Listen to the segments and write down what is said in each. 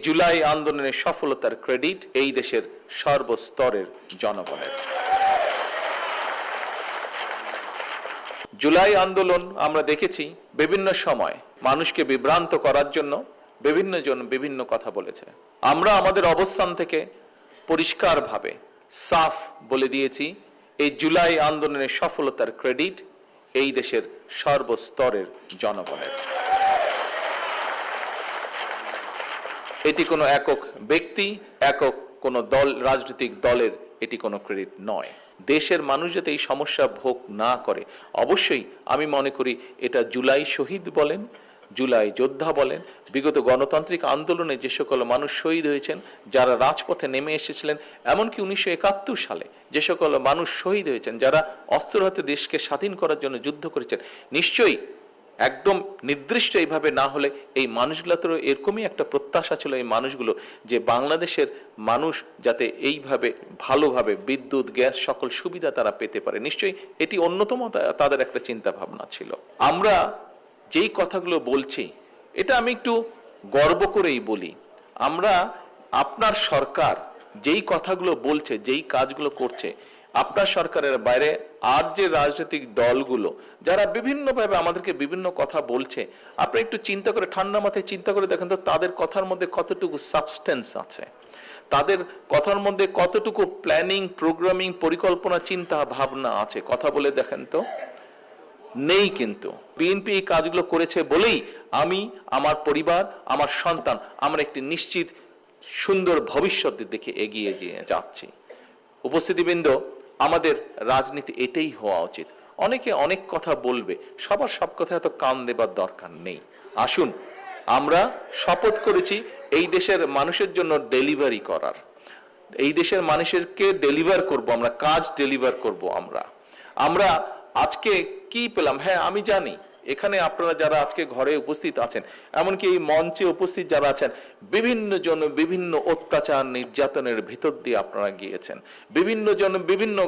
জুলাই আন্দোলনের সফলতার ক্রেডিট এই দেশের সর্বস্তরের জনগণের। জুলাই আন্দোলন আমরা দেখেছি বিভিন্ন সময় মানুষকে বিভ্রান্ত করার জন্য বিভিন্ন জন বিভিন্ন কথা বলেছে। আমরা আমাদের অবস্থান থেকে পরিষ্কারভাবে সাফ বলে দিয়েছি, এই জুলাই আন্দোলনের সফলতার ক্রেডিট এই দেশের সর্বস্তরের জনগণের। এটি কোনো একক ব্যক্তি, একক কোনো দল, রাজনৈতিক দলের এটি কোনো ক্রেডিট নয়। দেশের মানুষ যাতে এই সমস্যা ভোগ না করে, অবশ্যই আমি মনে করি এটা জুলাই শহীদ বলেন, জুলাই যোদ্ধা বলেন, বিগত গণতান্ত্রিক আন্দোলনে যে সকল মানুষ শহীদ হয়েছেন, যারা রাজপথে নেমে এসেছিলেন, এমনকি 1971 সালে যে সকল মানুষ শহীদ হয়েছেন, যারা অস্ত্র হাতে দেশকে স্বাধীন করার জন্য যুদ্ধ করেছেন, নিশ্চয়ই একদম নির্দিষ্ট এইভাবে না হলে এই মানুষগুলোতেও এরকমই একটা প্রত্যাশা ছিল এই মানুষগুলো, যে বাংলাদেশের মানুষ যাতে এইভাবে ভালোভাবে বিদ্যুৎ, গ্যাস সকল সুবিধা তারা পেতে পারে। নিশ্চয়ই এটি অন্যতম তাদের একটা চিন্তা ভাবনা ছিল। আমরা যেই কথাগুলো বলছি এটা আমি একটু গর্ব করেই বলি, আমরা আপনার সরকার যেই কথাগুলো বলছে, যেই কাজগুলো করছে, আপনার সরকারের বাইরে আর যে রাজনৈতিক দলগুলো যারা বিভিন্নভাবে আমাদেরকে বিভিন্ন কথা বলছে, আপনি একটু চিন্তা করে, ঠান্ডা মাথায় চিন্তা করে দেখেন তো তাদের কথার মধ্যে কতটুকু সাবস্টেন্স আছে, তাদের কথার মধ্যে কতটুকু প্ল্যানিং, প্রোগ্রামিং, পরিকল্পনা, চিন্তা ভাবনা আছে। কথা বলে দেখেন তো, নেই। কিন্তু বিএনপি এই কাজগুলো করেছে বলেই আমি, আমার পরিবার, আমার সন্তান, আমরা একটি নিশ্চিত সুন্দর ভবিষ্যতের দিকে এগিয়ে যাচ্ছি। উপস্থিতিবৃন্দ, আমাদের রাজনীতি এটাই হওয়া উচিত। অনেকে অনেক কথা বলবে, সবার সব কথা এত কান দেবার দরকার নেই। আসুন, আমরা শপথ করেছি এই দেশের মানুষের জন্য ডেলিভারি করার, এই দেশের মানুষেরকে ডেলিভার করব, আমরা কাজ ডেলিভার করব। আমরা আজকে কি পেলাম? হ্যাঁ, আমি জানি এখানে আপনারা যারা আজকে ঘরে উপস্থিত আছেন, এমনকি এই মঞ্চে উপস্থিত যারা আছেন, বিভিন্ন জন বিভিন্ন অত্যাচার, নির্যাতনের ভিতর দিয়ে আপনারা গিয়েছেন, বিভিন্ন জন বিভিন্ন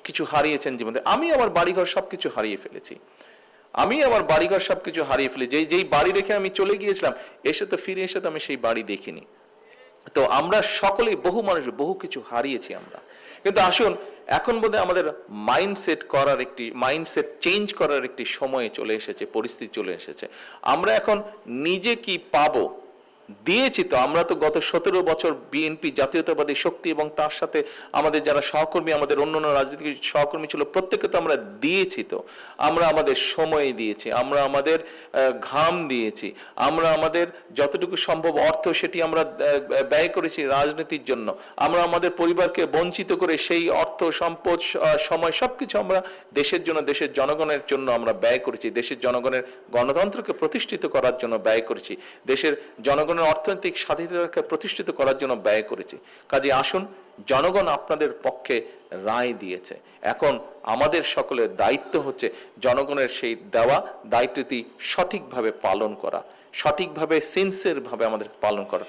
কিছু হারিয়েছেন জীবনে। আমি আমার বাড়িঘর সবকিছু হারিয়ে ফেলেছি, যেই বাড়ি রেখে আমি চলে গিয়েছিলাম, এসে তো ফিরে এসে তো আমি সেই বাড়ি দেখিনি। তো আমরা সকলেই, বহু মানুষ বহু কিছু হারিয়েছি আমরা। কিন্তু আসুন, এখন বোধহয় আমাদের মাইন্ডসেট চেঞ্জ করার একটি সময় চলে এসেছে, পরিস্থিতি চলে এসেছে। আমরা এখন নিজে কি পাবো দিয়েছি তো। আমরা তো গত 17 বছর বিএনপি জাতীয়তাবাদী শক্তি এবং তার সাথে আমাদের যারা সহকর্মী, আমাদের অন্যান্য রাজনৈতিক সহকর্মী ছিল, প্রত্যেকে তো আমরা দিয়েছি তো। আমরা আমাদের সময় দিয়েছি, আমরা আমাদের ঘাম দিয়েছি, আমরা আমাদের যতটুকু সম্ভব অর্থ সেটি আমরা ব্যয় করেছি রাজনীতির জন্য। আমরা আমাদের পরিবারকে বঞ্চিত করে সেই অর্থ, সম্পদ, সময় সবকিছু আমরা দেশের জন্য, দেশের জনগণের জন্য আমরা ব্যয় করেছি। দেশের জনগণের গণতন্ত্রকে প্রতিষ্ঠিত করার জন্য ব্যয় করেছি। দেশের জনগণের অর্থনৈতিক স্বাধীনতাকে প্রতিষ্ঠিত করার জন্য ব্যয় করেছি। কাজে আসুন, জনগণ আপনাদের পক্ষে রায় দিয়েছে। এখন আমাদের সকলের দায়িত্ব হচ্ছে জনগণের সেই দেওয়া দায়িত্বটি সঠিকভাবে পালন করা, সঠিকভাবে সিনসিয়ার ভাবে আমাদের পালন করা।